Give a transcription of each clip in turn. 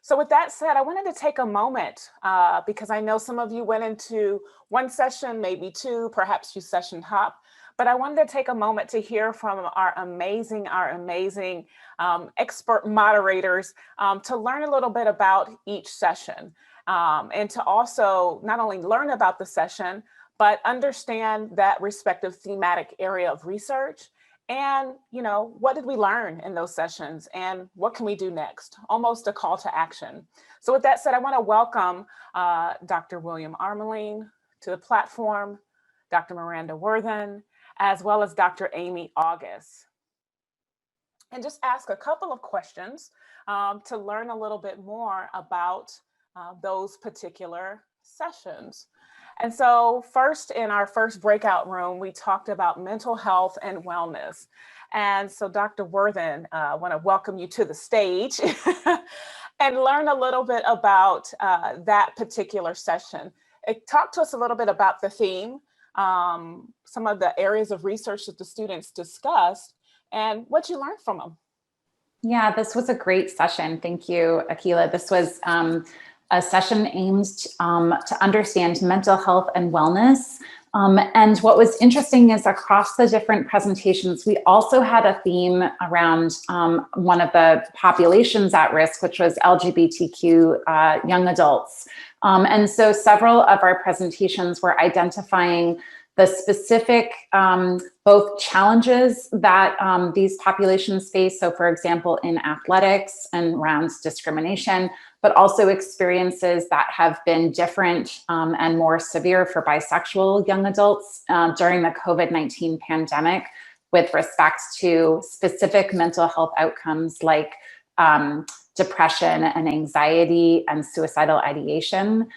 So with that said, I wanted to take a moment because I know some of you went into one session, maybe two, perhaps you session hop, but I wanted to take a moment to hear from our amazing expert moderators to learn a little bit about each session and to also not only learn about the session, but understand that respective thematic area of research. And, what did we learn in those sessions and what can we do next? Almost a call to action. So with that said, I want to welcome Dr. William Armeling to the platform, Dr. Miranda Worthen, as well as Dr. Amy August. And just ask a couple of questions to learn a little bit more about those particular sessions. And so first, in our first breakout room, we talked about mental health and wellness. And so Dr. Worthen, I want to welcome you to the stage and learn a little bit about that particular session. Talk to us a little bit about the theme, some of the areas of research that the students discussed, and what you learned from them. Yeah, this was a great session. Thank you, Akila. This was a session aimed to understand mental health and wellness. And what was interesting is across the different presentations, we also had a theme around one of the populations at risk, which was LGBTQ young adults. And so several of our presentations were identifying the specific both challenges that these populations face. So for example, in athletics and around discrimination, but also experiences that have been different and more severe for bisexual young adults during the COVID-19 pandemic with respect to specific mental health outcomes like depression and anxiety and suicidal ideation.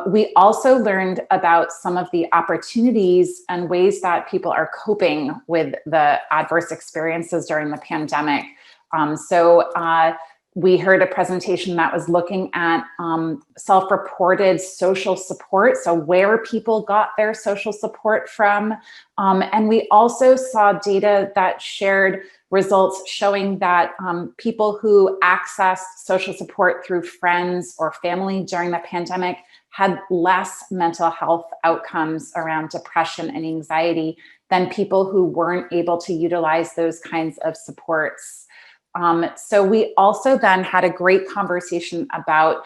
We also learned about some of the opportunities and ways that people are coping with the adverse experiences during the pandemic. We heard a presentation that was looking at self-reported social support, so where people got their social support from. And we also saw data that shared results showing that people who accessed social support through friends or family during the pandemic had less mental health outcomes around depression and anxiety than people who weren't able to utilize those kinds of supports. So we also then had a great conversation about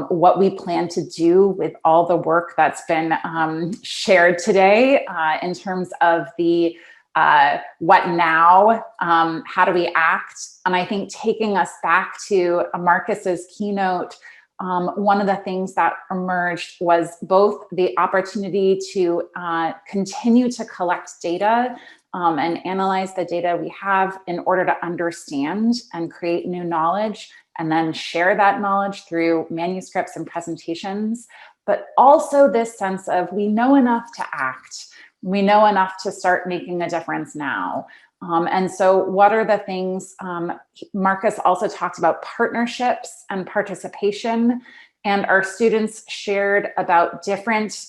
what we plan to do with all the work that's been shared today in terms of the what now, how do we act? And I think taking us back to Marcus's keynote, one of the things that emerged was both the opportunity to continue to collect data and analyze the data we have in order to understand and create new knowledge, and then share that knowledge through manuscripts and presentations, but also this sense of we know enough to act. We know enough to start making a difference now. And so what are the things, Marcus also talked about partnerships and participation, and our students shared about different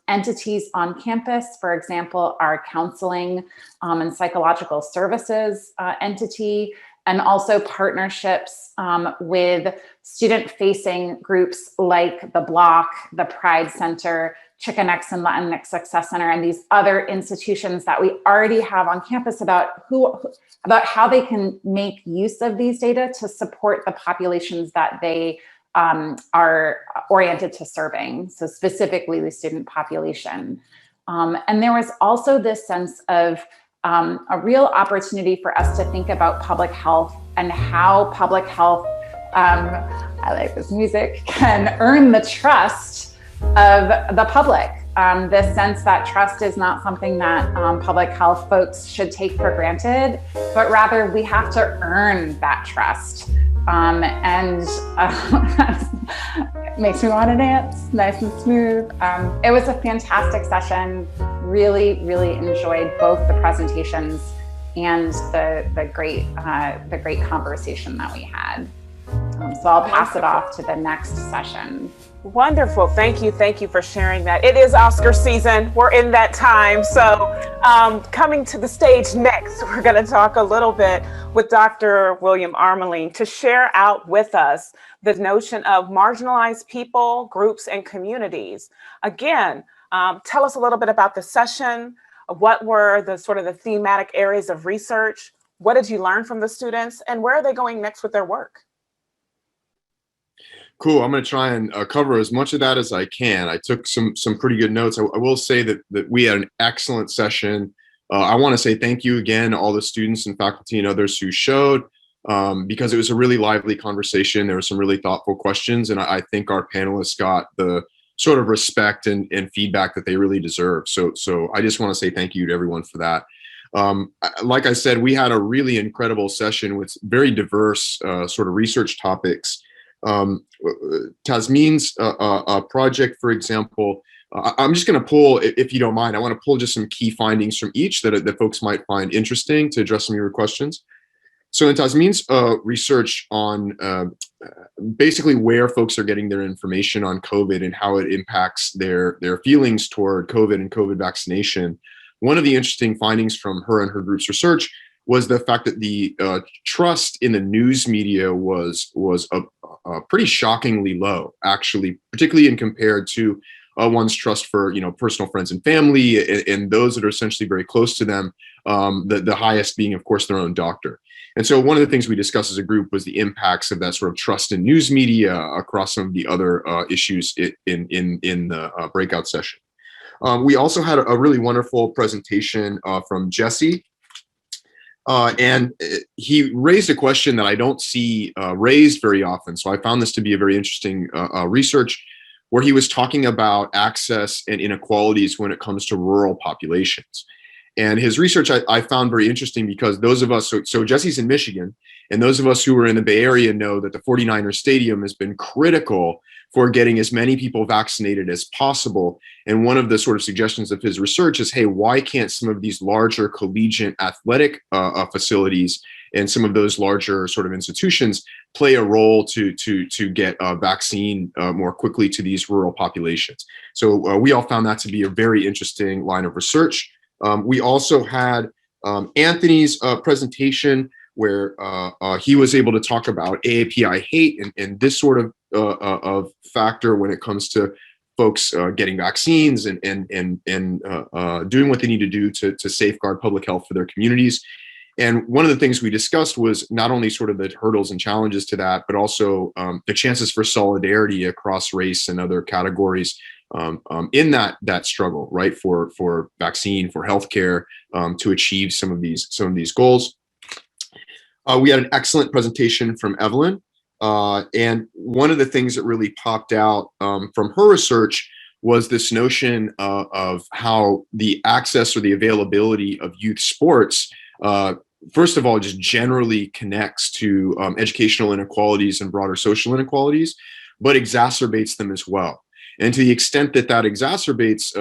entities on campus. For example, our counseling and psychological services entity, and also partnerships with student-facing groups like the Block, the Pride Center, Chicanx and Latinx Success Center, and these other institutions that we already have on campus about how they can make use of these data to support the populations that they are oriented to serving, so specifically the student population. And there was also this sense of a real opportunity for us to think about public health and how public health, I like this music, can earn the trust of the public. This sense that trust is not something that public health folks should take for granted, but rather we have to earn that trust. It makes me want to dance, nice and smooth. It was a fantastic session. Really, really enjoyed both the presentations and the great conversation that we had. So I'll pass it off to the next session. Wonderful. Thank you. Thank you for sharing that. It is Oscar season. We're in that time. So coming to the stage next, we're going to talk a little bit with Dr. William Armeling to share out with us the notion of marginalized people, groups, and communities. Again, tell us a little bit about the session. What were the sort of the thematic areas of research? What did you learn from the students? And where are they going next with their work? Cool. I'm going to try and cover as much of that as I can. I took some pretty good notes. I will say that we had an excellent session. I want to say thank you again to all the students and faculty and others who showed, because it was a really lively conversation. There were some really thoughtful questions, and I think our panelists got the sort of respect and feedback that they really deserve. So I just want to say thank you to everyone for that. Like I said, we had a really incredible session with very diverse sort of research topics. Tasmin's project, for example, I'm just going to pull, if you don't mind, I want to pull just some key findings from each that folks might find interesting to address some of your questions. So in Tasmin's research on basically where folks are getting their information on COVID and how it impacts their feelings toward COVID and COVID vaccination, one of the interesting findings from her and her group's research was the fact that the trust in the news media was pretty shockingly low, actually, particularly in compared to one's trust for personal friends and family, and those that are essentially very close to them. The highest being, of course, their own doctor. And so one of the things we discussed as a group was the impacts of that sort of trust in news media across some of the other issues in the breakout session. We also had a really wonderful presentation from Jesse. And he raised a question that I don't see raised very often. So I found this to be a very interesting research, where he was talking about access and inequalities when it comes to rural populations. And his research I found very interesting, because those of us, so Jesse's in Michigan, and those of us who are in the Bay Area know that the 49ers Stadium has been critical for getting as many people vaccinated as possible. And one of the sort of suggestions of his research is, hey, why can't some of these larger collegiate athletic facilities and some of those larger sort of institutions play a role to get a vaccine more quickly to these rural populations? So we all found that to be a very interesting line of research. We also had Anthony's presentation, where he was able to talk about AAPI hate and this sort of factor when it comes to folks getting vaccines and doing what they need to do to safeguard public health for their communities. And one of the things we discussed was not only sort of the hurdles and challenges to that, but also the chances for solidarity across race and other categories in that struggle, right, for vaccine, for healthcare, to achieve some of these goals. We had an excellent presentation from Evelyn, and one of the things that really popped out from her research was this notion of how the access or the availability of youth sports, first of all, just generally connects to educational inequalities and broader social inequalities, but exacerbates them as well. And to the extent that exacerbates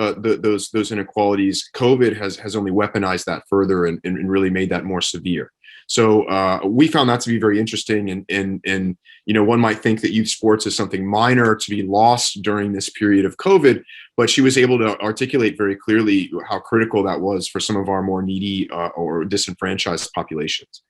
those inequalities, COVID has only weaponized that further and really made that more severe. So we found that to be very interesting, and one might think that youth sports is something minor to be lost during this period of COVID, but she was able to articulate very clearly how critical that was for some of our more needy or disenfranchised populations.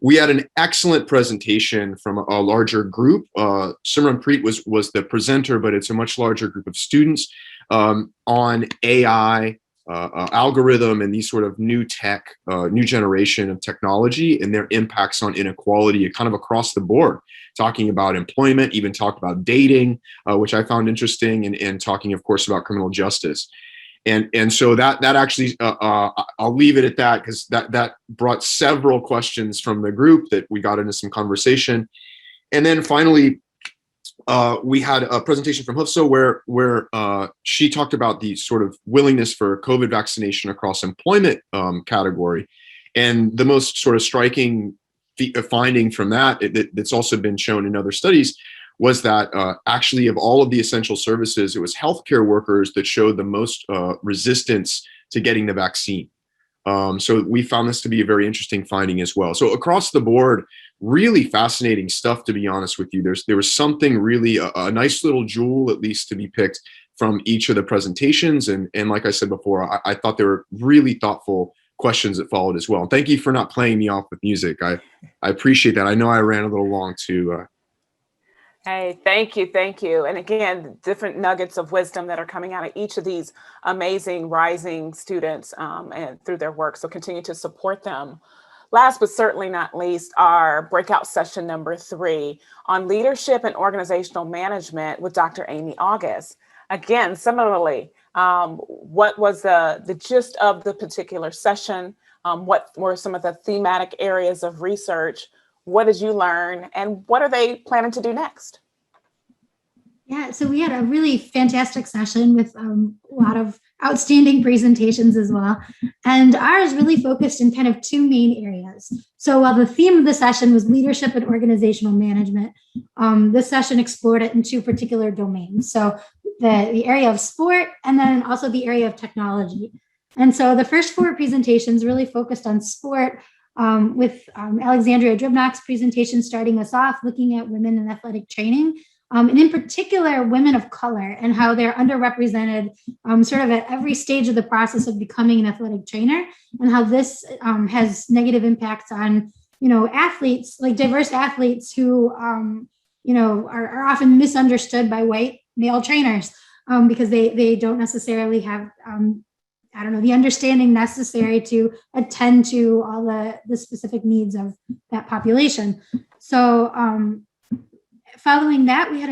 We had an excellent presentation from a larger group. Simran Preet was the presenter, but it's a much larger group of students on AI, algorithm, and these sort of new tech, new generation of technology and their impacts on inequality kind of across the board, talking about employment, even talked about dating, which I found interesting, and talking, of course, about criminal justice. And so that actually, I'll leave it at that, because that brought several questions from the group that we got into some conversation. And then finally, we had a presentation from Hufsa where she talked about the sort of willingness for COVID vaccination across employment category. And the most sort of striking finding from that's also been shown in other studies was that actually of all of the essential services, it was healthcare workers that showed the most resistance to getting the vaccine. So we found this to be a very interesting finding as well. So across the board, really fascinating stuff, to be honest with you. There was something really, a nice little jewel, at least, to be picked from each of the presentations. And like I said before, I thought they were really thoughtful questions that followed as well. And thank you for not playing me off with music. I appreciate that. I know I ran a little long too. Hey, thank you, thank you. And again, different nuggets of wisdom that are coming out of each of these amazing rising students and through their work. So continue to support them. Last but certainly not least, our breakout session number 3 on leadership and organizational management with Dr. Amy August. Again, similarly, what was the gist of the particular session? What were some of the thematic areas of research? What did you learn, and what are they planning to do next? Yeah, so we had a really fantastic session with a lot of outstanding presentations as well. And ours really focused in kind of 2 main areas. So while the theme of the session was leadership and organizational management, this session explored it in 2 particular domains. So the area of sport, and then also the area of technology. And so the first 4 presentations really focused on sport, with Alexandria Dribnock's presentation starting us off looking at women in athletic training, and in particular women of color and how they're underrepresented sort of at every stage of the process of becoming an athletic trainer, and how this has negative impacts on, athletes, like diverse athletes who, are often misunderstood by white male trainers because they don't necessarily have the understanding necessary to attend to all the specific needs of that population. So following that, we had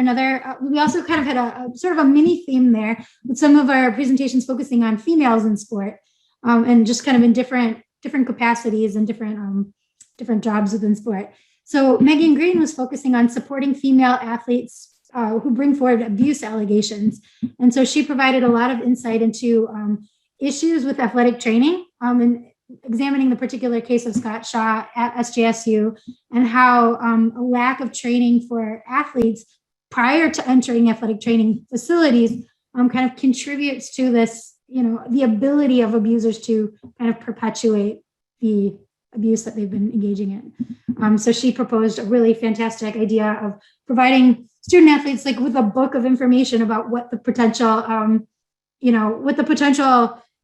we also kind of had a sort of a mini theme there with some of our presentations focusing on females in sport, and just kind of in different capacities and different jobs within sport. So Megan Green was focusing on supporting female athletes who bring forward abuse allegations. And so she provided a lot of insight into issues with athletic training, and examining the particular case of Scott Shaw at SJSU, and how a lack of training for athletes prior to entering athletic training facilities kind of contributes to this, the ability of abusers to kind of perpetuate the abuse that they've been engaging in. So she proposed a really fantastic idea of providing student athletes like with a book of information about what the potential,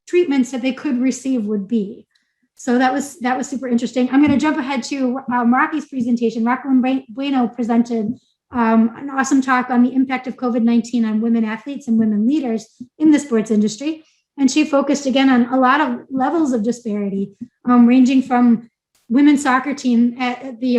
treatments that they could receive would be. So that was super interesting. I'm going to jump ahead to Rocky's presentation. Rocklyn Bueno presented an awesome talk on the impact of COVID-19 on women athletes and women leaders in the sports industry. And she focused again on a lot of levels of disparity, ranging from women's soccer team at the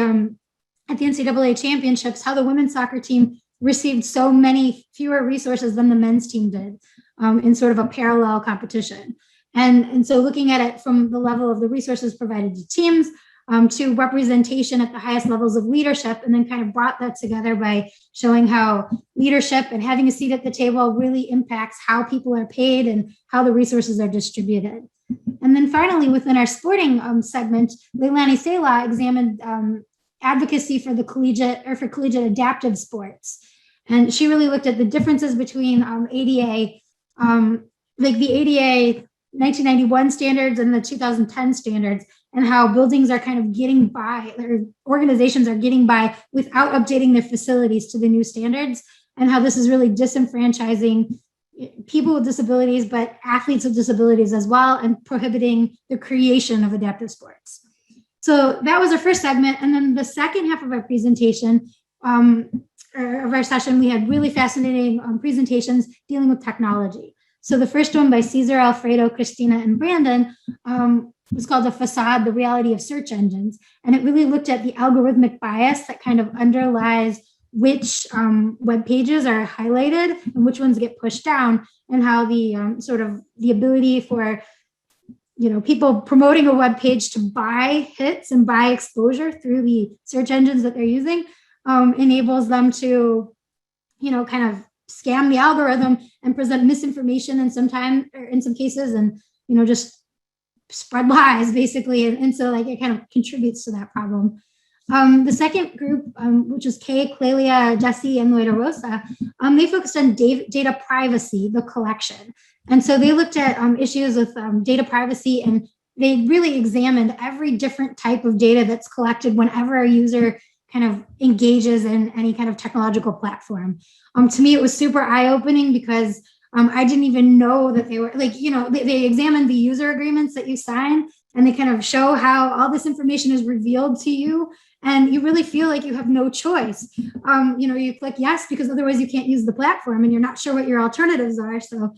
NCAA championships, how the women's soccer team received so many fewer resources than the men's team did in sort of a parallel competition. And so looking at it from the level of the resources provided to teams, to representation at the highest levels of leadership, and then kind of brought that together by showing how leadership and having a seat at the table really impacts how people are paid and how the resources are distributed. And then finally, within our sporting segment, Leilani Sela examined advocacy for the collegiate adaptive sports. And she really looked at the differences between ADA, like the ADA 1991 standards and the 2010 standards, and how buildings are kind of getting by, or organizations are getting by without updating their facilities to the new standards, and how this is really disenfranchising people with disabilities, but athletes with disabilities as well, and prohibiting the creation of adaptive sports. So that was our first segment. And then the second half of our presentation, of our session, we had really fascinating presentations dealing with technology. So the first one by Cesar, Alfredo, Christina, and Brandon was called The Facade, the Reality of Search Engines. And it really looked at the algorithmic bias that kind of underlies which web pages are highlighted and which ones get pushed down, and how the sort of the ability for people promoting a web page to buy hits and buy exposure through the search engines that they're using enables them to, kind of scam the algorithm and present misinformation in some cases, and, just spread lies basically. And so like it kind of contributes to that problem. The second group, which is Kay, Clelia, Jesse, and Loida Rosa, they focused on data privacy, the collection. And so they looked at issues with data privacy and they really examined every different type of data that's collected whenever a user kind of engages in any kind of technological platform. To me, it was super eye-opening because I didn't even know that they were like, they examined the user agreements that you sign, and they kind of show how all this information is revealed to you, and you really feel like you have no choice. You click yes because otherwise you can't use the platform, and you're not sure what your alternatives are. So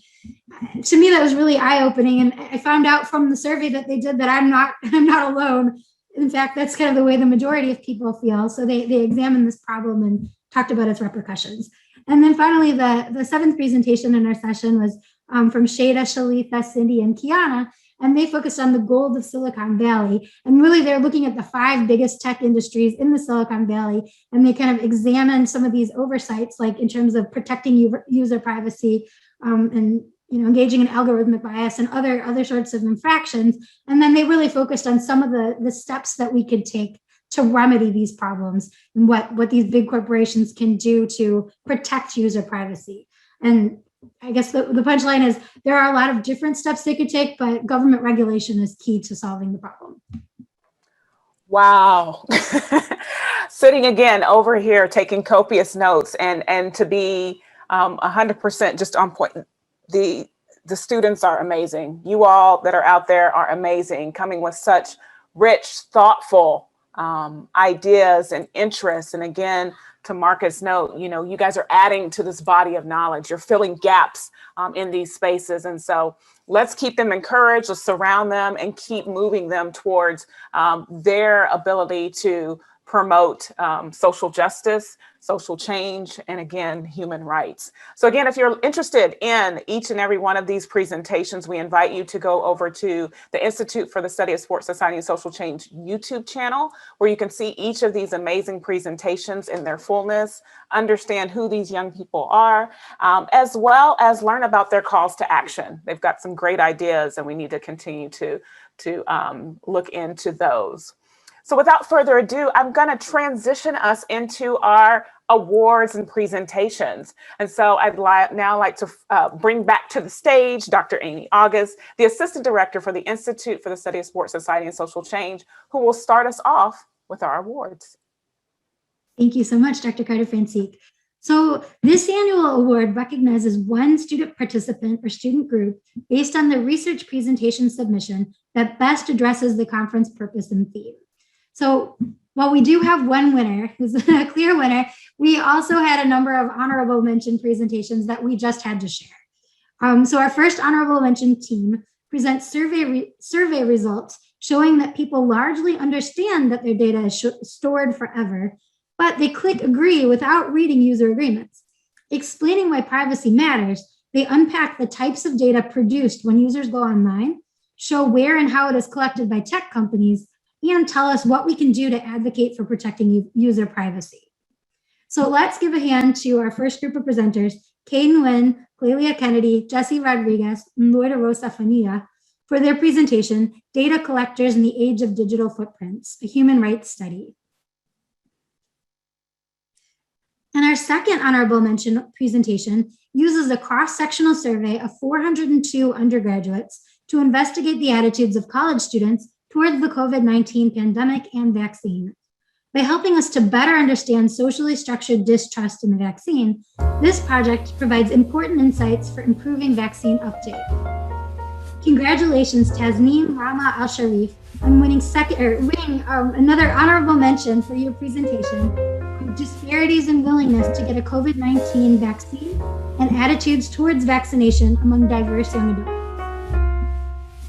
to me, that was really eye-opening, and I found out from the survey that they did that I'm not alone. In fact, that's kind of the way the majority of people feel. So they examined this problem and talked about its repercussions. And then finally, the seventh presentation in our session was from Shada, Shalitha, Cindy, and Kiana, and they focused on the gold of Silicon Valley. And really, they're looking at the 5 biggest tech industries in the Silicon Valley, and they kind of examined some of these oversights, like in terms of protecting user privacy and engaging in algorithmic bias and other sorts of infractions. And then they really focused on some of the steps that we could take to remedy these problems and what these big corporations can do to protect user privacy. And I guess the punchline is there are a lot of different steps they could take, but government regulation is key to solving the problem. Wow. Sitting again over here, taking copious notes, and to be 100% just on point. The students are amazing. You all that are out there are amazing, coming with such rich, thoughtful ideas and interests. And again, to Marcus' note, you guys are adding to this body of knowledge. You're filling gaps in these spaces. And so let's keep them encouraged, let's surround them and keep moving them towards their ability to promote social justice, social change, and again, human rights. So again, if you're interested in each and every one of these presentations, we invite you to go over to the Institute for the Study of Sports, Society, and Social Change YouTube channel, where you can see each of these amazing presentations in their fullness, understand who these young people are, as well as learn about their calls to action. They've got some great ideas, and we need to continue to look into those. So without further ado, I'm going to transition us into our awards and presentations. And so I'd now like to bring back to the stage Dr. Amy August, the Assistant Director for the Institute for the Study of Sports, Society, and Social Change, who will start us off with our awards. Thank you so much, Dr. Carter-Francique. So this annual award recognizes one student participant or student group based on the research presentation submission that best addresses the conference purpose and theme. So while we do have one winner, who's a clear winner, we also had a number of honorable mention presentations that we just had to share. So our first honorable mention team presents survey results showing that people largely understand that their data is stored forever, but they click agree without reading user agreements. Explaining why privacy matters, they unpack the types of data produced when users go online, show where and how it is collected by tech companies, and tell us what we can do to advocate for protecting user privacy. So let's give a hand to our first group of presenters, Caden Nguyen, Clelia Kennedy, Jesse Rodriguez, and Loida Rosa Fania, for their presentation, Data Collectors in the Age of Digital Footprints, a Human Rights Study. And our second honorable mention presentation uses a cross-sectional survey of 402 undergraduates to investigate the attitudes of college students towards the COVID-19 pandemic and vaccine. By helping us to better understand socially structured distrust in the vaccine, this project provides important insights for improving vaccine uptake. Congratulations, Tasneem Rama Al-Sharif, on winning another honorable mention for your presentation, Disparities in Willingness to Get a COVID-19 Vaccine and Attitudes Towards Vaccination Among Diverse Young Adults.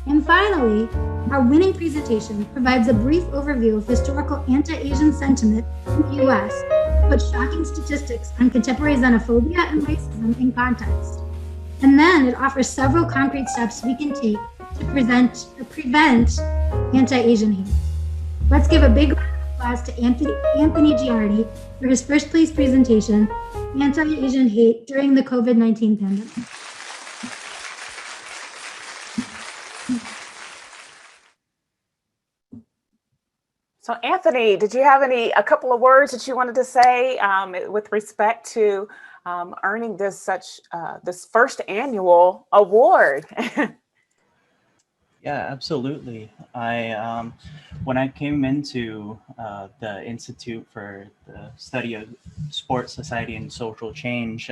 And finally, our winning presentation provides a brief overview of historical anti-Asian sentiment in the US, but shocking statistics on contemporary xenophobia and racism in context. And then it offers several concrete steps we can take to prevent anti-Asian hate. Let's give a big round of applause to Anthony Giardi for his first place presentation, Anti-Asian Hate During the COVID-19 Pandemic. So Anthony, did you have a couple of words that you wanted to say with respect to earning this first annual award? Yeah, absolutely. When I came into the Institute for the Study of Sports, Society, and Social Change,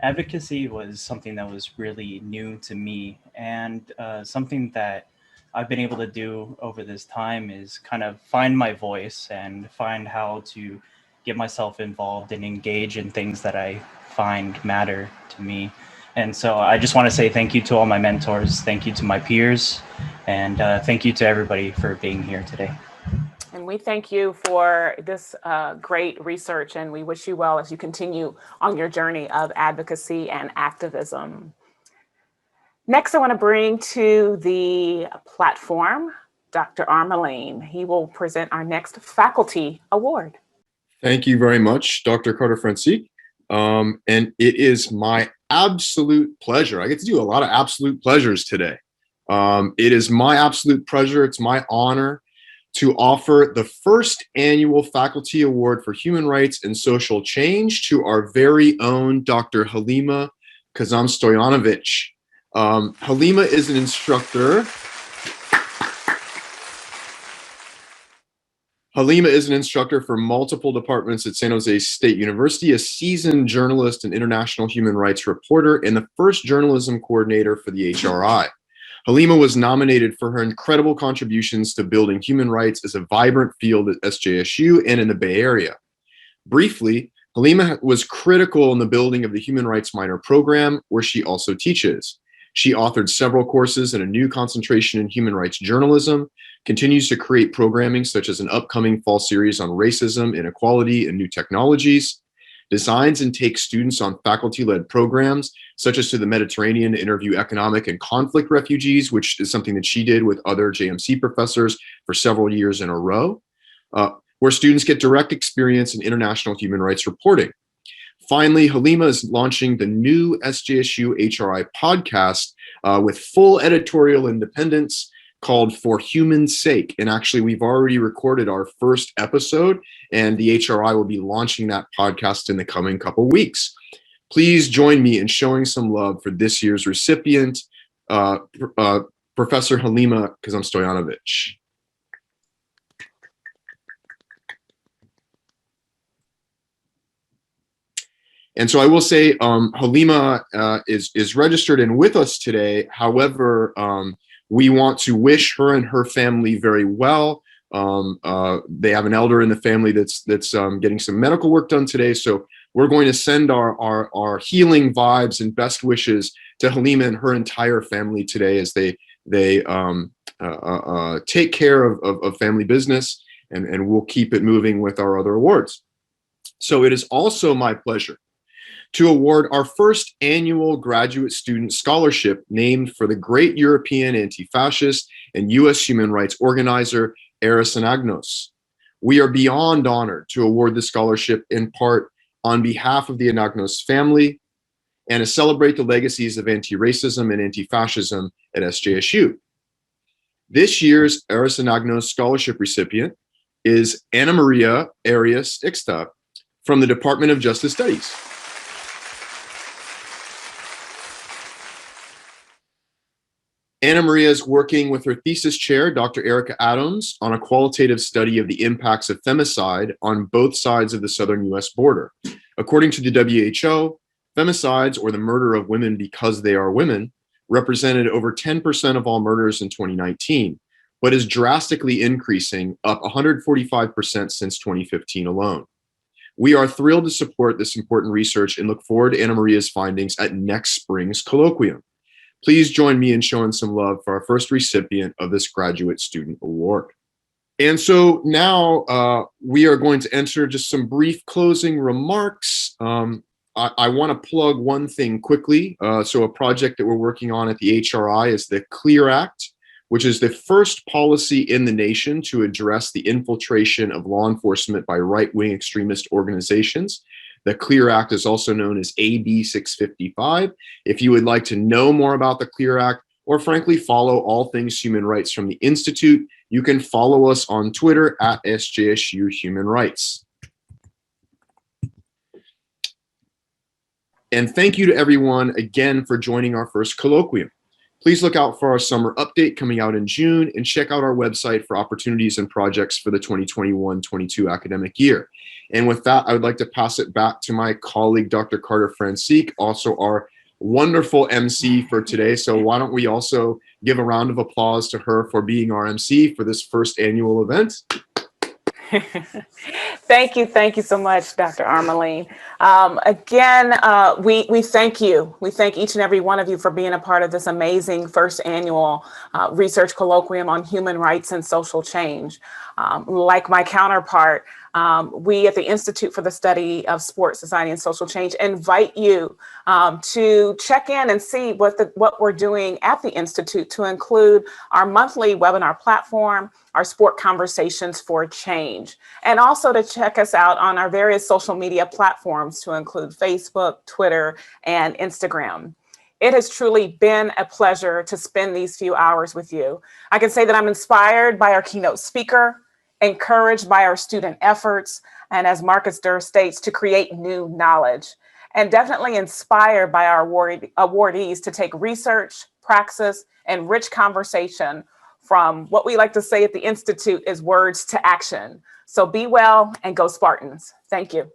advocacy was something that was really new to me, and something that I've been able to do over this time is kind of find my voice and find how to get myself involved and engage in things that I find matter to me. And so I just want to say thank you to all my mentors, thank you to my peers, and thank you to everybody for being here today. And we thank you for this great research, and we wish you well as you continue on your journey of advocacy and activism. Next, I want to bring to the platform Dr. Armelane. He will present our next faculty award. Thank you very much, Dr. Carter-Francique. And it is my absolute pleasure. I get to do a lot of absolute pleasures today. It is my absolute pleasure. It's my honor to offer the first annual Faculty Award for Human Rights and Social Change to our very own Dr. Halima Kazam-Stojanovic. Halima is an instructor. Halima is an instructor for multiple departments at San Jose State University, a seasoned journalist and international human rights reporter, and the first journalism coordinator for the HRI. Halima was nominated for her incredible contributions to building human rights as a vibrant field at SJSU and in the Bay Area. Briefly, Halima was critical in the building of the Human Rights Minor program, where she also teaches. She authored several courses and a new concentration in human rights journalism, continues to create programming such as an upcoming fall series on racism, inequality, and new technologies, designs and takes students on faculty-led programs, such as to the Mediterranean to interview economic and conflict refugees, which is something that she did with other JMC professors for several years in a row, where students get direct experience in international human rights reporting. Finally, Halima is launching the new SJSU HRI podcast with full editorial independence called For Human's Sake. And actually, we've already recorded our first episode, and the HRI will be launching that podcast in the coming couple weeks. Please join me in showing some love for this year's recipient, Professor Halima Kazam-Stojanovic. And so I will say Halima is registered and with us today. However, we want to wish her and her family very well. They have an elder in the family that's getting some medical work done today. So we're going to send our healing vibes and best wishes to Halima and her entire family today as they take care of family business, and we'll keep it moving with our other awards. So it is also my pleasure to award our first annual graduate student scholarship named for the great European anti-fascist and US human rights organizer, Eros Anagnos. We are beyond honored to award the scholarship in part on behalf of the Anagnos family and to celebrate the legacies of anti-racism and anti-fascism at SJSU. This year's Eros Anagnos scholarship recipient is Ana Maria Arias Ixta from the Department of Justice Studies. Ana Maria is working with her thesis chair, Dr. Erica Adams, on a qualitative study of the impacts of femicide on both sides of the southern US border. According to the WHO, femicides, or the murder of women because they are women, represented over 10% of all murders in 2019, but is drastically increasing, up 145% since 2015 alone. We are thrilled to support this important research and look forward to Ana Maria's findings at next spring's Colloquium. Please join me in showing some love for our first recipient of this Graduate Student Award. And so now we are going to enter just some brief closing remarks. I want to plug one thing quickly. So a project that we're working on at the HRI is the CLEAR Act, which is the first policy in the nation to address the infiltration of law enforcement by right-wing extremist organizations. The CLEAR Act is also known as AB 655. If you would like to know more about the CLEAR Act, or frankly follow all things human rights from the Institute, you can follow us on Twitter at SJSU Human Rights. And thank you to everyone again for joining our first colloquium. Please look out for our summer update coming out in June, and check out our website for opportunities and projects for the 2021-22 academic year. And with that, I would like to pass it back to my colleague, Dr. Carter Francique, also our wonderful MC for today. So why don't we also give a round of applause to her for being our MC for this first annual event. Thank you so much, Dr. Armeline. Again, we thank you. We thank each and every one of you for being a part of this amazing first annual research colloquium on human rights and social change. Like my counterpart, we at the Institute for the Study of Sport, Society, and Social Change invite you to check in and see what we're doing at the Institute, to include our monthly webinar platform, our Sport Conversations for Change, and also to check us out on our various social media platforms, to include Facebook, Twitter, and Instagram. It has truly been a pleasure to spend these few hours with you. I can say that I'm inspired by our keynote speaker, encouraged by our student efforts, and as Marcus Durr states, to create new knowledge, and definitely inspired by our awardees to take research, praxis, and rich conversation from what we like to say at the Institute is words to action. So be well and go Spartans. Thank you.